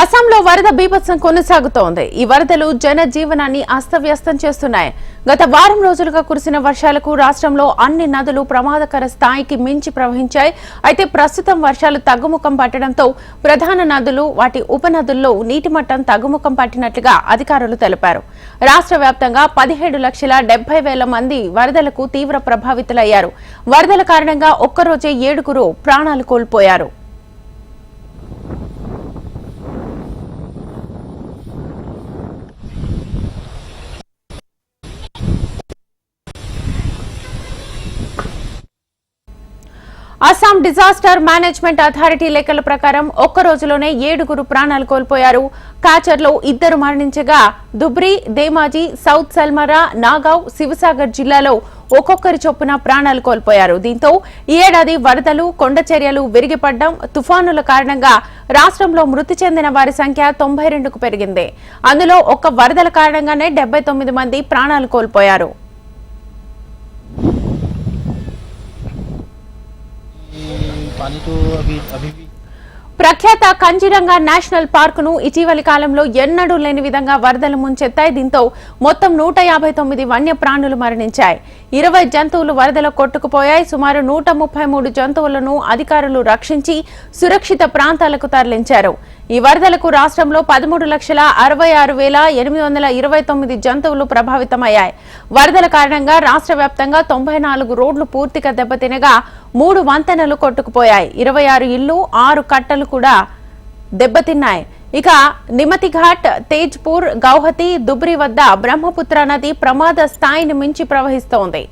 అస్సాంలో వరద బీభత్సం కొనసాగుతోంది. ఈ వరదలు జన జీవనాన్ని అస్తవ్యస్తం చేస్తున్నాయి. గత వారం రోజులుగా కురిసిన వర్షాలకు రాష్ట్రంలో అన్ని నదులు ప్రమాదకర స్థాయికి మించి ప్రవహించాయి. అయితే ప్రస్తుతం వర్షాలు తగ్గుముఖం పట్టడంతో ప్రధాన నదులు, వాటి ఉపనదుల్లో నీటి మట్టం తగ్గుముఖం పట్టినట్లుగా అధికారులు తెలిపారు. రాష్ట్ర వ్యాప్తంగా 17,70,000 మంది వరదలకు తీవ్ర ప్రభావితులయ్యారు. వరదల కారణంగా ఒక్కరోజే 7 ప్రాణాలు కోల్పోయారు. అస్సాం డిజాస్టర్ మేనేజ్మెంట్ అథారిటీ లెక్కల ప్రకారం ఒక్క రోజులోనే 7 ప్రాణాలు కోల్పోయారు. కాచర్లో 2 మరణించగా దుబ్రి, ధేమాజీ, సౌత్ సల్మరా, నాగావ్, శివసాగర్ జిల్లాలో ఒక్కొక్కరి చొప్పున ప్రాణాలు కోల్పోయారు. దీంతో ఈ ఏడాది వరదలు, కొండచర్యలు విరిగిపడ్డం, తుఫానుల కారణంగా రాష్ట్రంలో మృతి చెందిన వారి సంఖ్య 92కు పెరిగింది. అందులో ఒక్క వరదల కారణంగానే 79 మంది ప్రాణాలు కోల్పోయారు. ప్రఖ్యాత కంజిరంగా నేషనల్ పార్కును ఇటీవలి కాలంలో ఎన్నడూ లేని విధంగా వరదలు ముంచెత్తాయి. దీంతో మొత్తం 159 వన్య ప్రాణులు మరణించాయి. 20 జంతువులు వరదలో కొట్టుకుపోయాయి. సుమారు 133 జంతువులను అధికారులు రక్షించి సురక్షిత ప్రాంతాలకు తరలించారు. ఈ వరదలకు రాష్ట్రంలో 13,66,829 జంతువులు ప్రభావితమయ్యాయి. వరదల కారణంగా రాష్ట్ర వ్యాప్తంగా 94 రోడ్లు పూర్తిగా దెబ్బతినగా 3 వంతెనలు కొట్టుకుపోయాయి. 26 ఇళ్లు, 6 కట్టలు కూడా దెబ్బతిన్నాయి. ఇక నిమతిఘాట్, తేజ్పూర్, గౌహతి, దుబ్రి వద్ద బ్రహ్మపుత్ర నది ప్రమాద స్థాయిని మించి ప్రవహిస్తోంది.